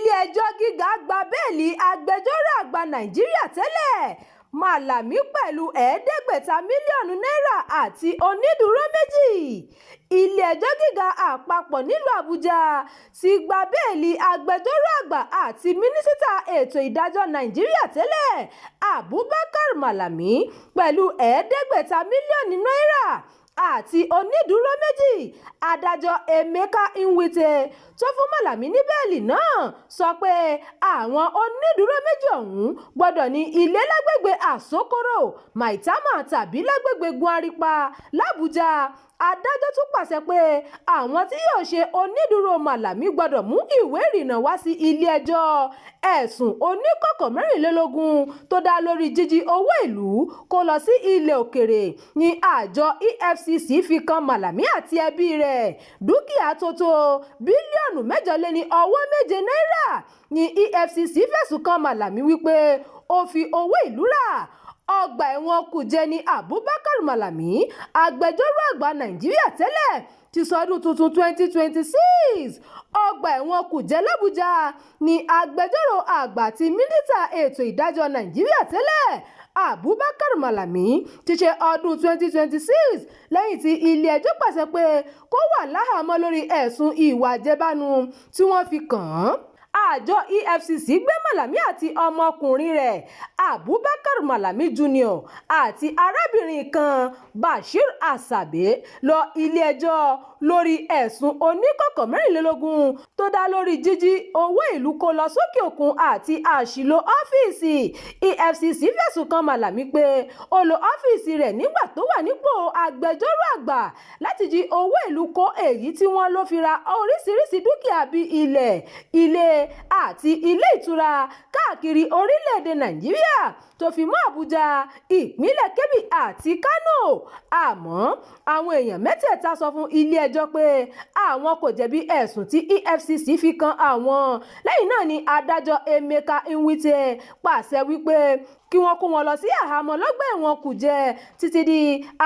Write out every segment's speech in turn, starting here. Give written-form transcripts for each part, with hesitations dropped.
ilé-ẹjọ́ gíga gba bẹ́ẹ̀lì agbẹjọ́rò àgbà nàìjíríà tẹ́lẹ̀ Málàmí pẹ̀lú ẹ̀ẹ́dẹ́gbẹ̀ta mílíọ̀nù náírà àti onídùúró méjì. Ilé-ẹjọ́ gíga àpapọ̀ nílùú Àbújá ti gba bẹ́ẹ̀lì agbẹjọ́rò àgbà àti mínísítà ètò ìdájọ́ nàìjíríà tẹ́lẹ̀ Abubakar Málàmí pẹ̀lú ẹ̀ẹ́dẹ́gbẹ̀ta mílíọ̀nù náírà àti onídùúró méjì. Adájọ́ Emeka Nwite tó fún Málàmí ní bẹ́ẹ̀lì náà sọ pé àwọn onídùúró méjì ọ̀hún gbọ́dọ̀ ní ilé lágbègbè Àsokoro, Maitama tàbí lágbègbè Gwaripa l'Àbújá. Adájọ́ tún pàṣẹ pé àwọn tí yóò ṣe onídùúró Málàmí gbọ́dọ̀ mú ìwé ìrìnnà wá sí ilé-ẹjọ́. Ẹ̀sùn oníkọ̀kọ̀ 24 tó dá lórí jíjí owó ìlú kó lọ sí ilẹ̀ òkèrè ni àjọ EFCC fi kan Málàmí àti ẹbí rẹ̀. Dúkìá tó tó bílíọ̀nù 8.7 náírà ni EFCC fẹ̀sùn kan Málàmí wípé ó fi owó ìlú rà. Ọgbà ẹ̀wọ̀n Kùjẹ ní Abubakar Málàmí, agbẹjọ́rò àgbà nàìjíríà tẹ́lẹ̀, ti sọdún tuntun 2026. Ọgbà ẹ̀wọ̀n Kùjẹ l'Àbújá ni agbẹjọ́rò àgbà àti mínísítà ètò ìdájọ́ nàìjíríà tẹ́lẹ̀ Abubakar Málàmí ti ṣe ọdún 2026 lẹ́yìn tí ilé-ẹjọ́ pàṣẹ pé kó wà láhàámọ́ lórí ẹ̀sùn ìwà àjẹbánu tí wọ́n fi kàn án. Àjọ EFCC gbé Málàmí àti ọmọkùnrin rẹ̀ Abubakar Málàmí Jr. àti arábìnrin kan Bashir Asabe lọ ilé-ẹjọ́ lórí ẹ̀sùn oníkọ̀kọ̀ 24 tó dá lórí jíjí owó ìlú kó lọ sókè òkun àti àṣìlò ọ́fíìsì. EFCC fẹ̀sùn kan Málàmí pé ó lo ọ́fíìsì rẹ̀ nígbà tó wà nípò agbẹjọ́rò àgbà láti jí owó ìlú kó, èyí tí wọ́n lò fi ra oríṣiríṣi dúkìá bíi ilẹ̀, ilé àti ilé ìtura káàkiri orílẹ̀-èdè Nàìjíríà tó fi mọ́ Àbújá, ìpínlẹ̀ Kebbi àti Kano. Àmọ́ àwọn èèyàn mẹ́tẹ̀ẹ̀ta sọ fún ilé-ẹjọ́ pé àwọn kò jẹ̀bi ẹ̀sùn tí EFCC fi kan àwọn. Lẹ́yìn náà ni adájọ́ Emeka Nwite pàṣẹ wípé kí wọ́n kó wọn lọ sí àhámọ́ lọ́gbà ẹ̀wọ̀n Kùjẹ títí di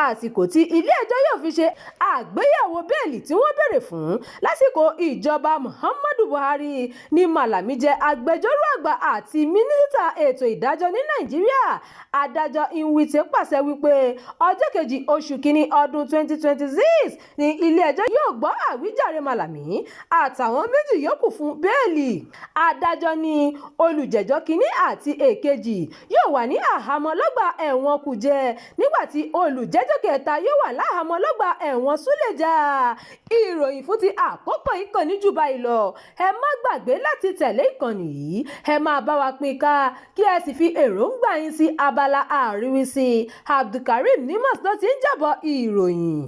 àsìkò tí ilé-ẹjọ́ yóò fi ṣe àgbéyẹ̀wò bẹ́ẹ̀lì tí wọ́n béèrè fún. Lásìkò ìjọba Muhammadu Buhari ni Málàmí jẹ́ agbẹjọ́rò àgbà àti mínísítà ètò ìdájọ́ ní Nàìjíríà. Adájọ́ Nwite pàṣẹ wípé ọjọ́ kejì oṣù kínní ọdún 2026 ni ilé-ẹjọ́ yóò gbọ́ àwíjàre Málàmí àtàwọn méjì yòókù fún bẹ́ẹ̀lì. Adájọ́ ní olùjẹ́jọ́ kínní àti èkejì yóò wà ní àhámọ́ lọ́gbà ẹ̀wọ̀n Kùjẹ nígbà tí olùjẹ́jọ́ kẹta yóò wà láhàámọ́ lọ́gbà ẹ̀wọ̀n Súlèjà. Ìròyìn fún ti àkókò ìkànnì jù báyìí lọ. Ẹ má gbàgbé láti tẹ̀lé ìkànnì yìí, ẹ máa bá wa pín ká kí ẹ sì fi èròǹgbà yín sí abala àríwísí. Abdulkareem Nimas ló ti ń jábọ̀ ìròyìn.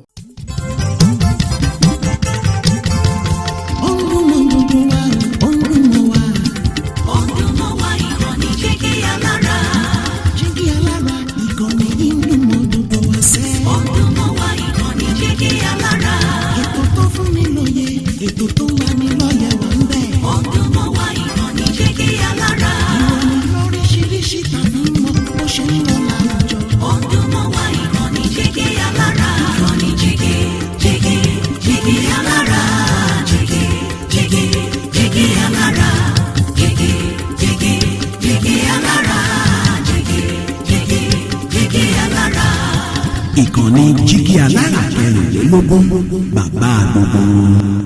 Ètò tó wà ní lọ́yẹ̀ wà ń bẹ̀. Ọdún mọ́ wá ìkànnì Jígí Alára. Ìròyìn lóríṣiríṣi tàbí mọ́ bó ṣe ń lọ láwùjọ. Ọdún mọ́ wá ìkànnì Jígí Alára. Ìkànnì Jígí Alára. Jígí Alára. Jígí Alára. Jígí Alára. Ìkànnì Jígí Alára 24 bàbá gbogbo.